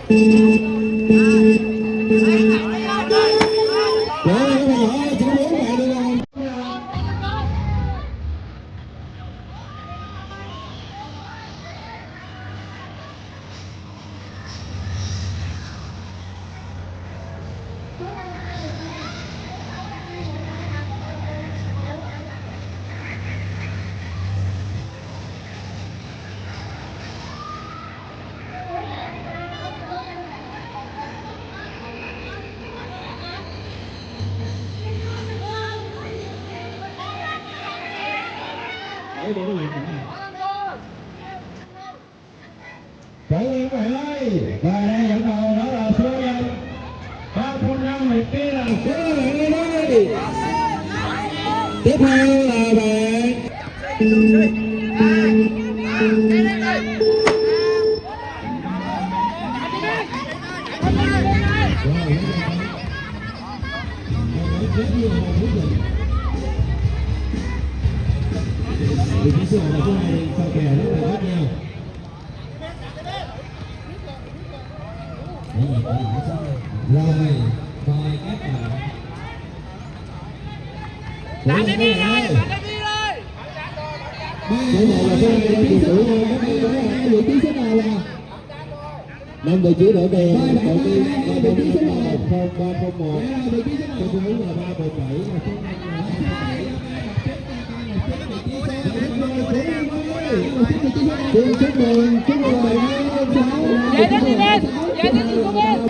Chào quý vị ơi, và đang dẫn đầu đó là số nhân 305 Việt Kia là số lượng đây. Tiếp theo là bạn vị trí số 1 là số 2 sau kè rất là khác nhau. Rồi, coi các bạn. Bạn đi đi rồi, bạn đi rồi. Số 1 là số 2 đang dự xử nha, các bạn có hai vị trí số nào là 5 vị trí đổi bè, đầu tiên là vị trí số 1 0301, số thứ là 317 và số 5 là 227. Chúc mừng bạn ơi, Về đến đi lên, về đến đi lên.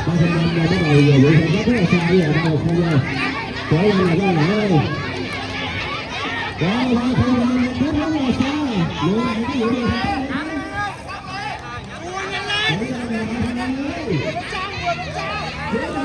Ba trăm năm bắt đầu giờ vụ rất là xa bây giờ đâu không vô trở lên là các bạn ơi, đó ba không năm rất là xa lựa lại cái vụ này thôi.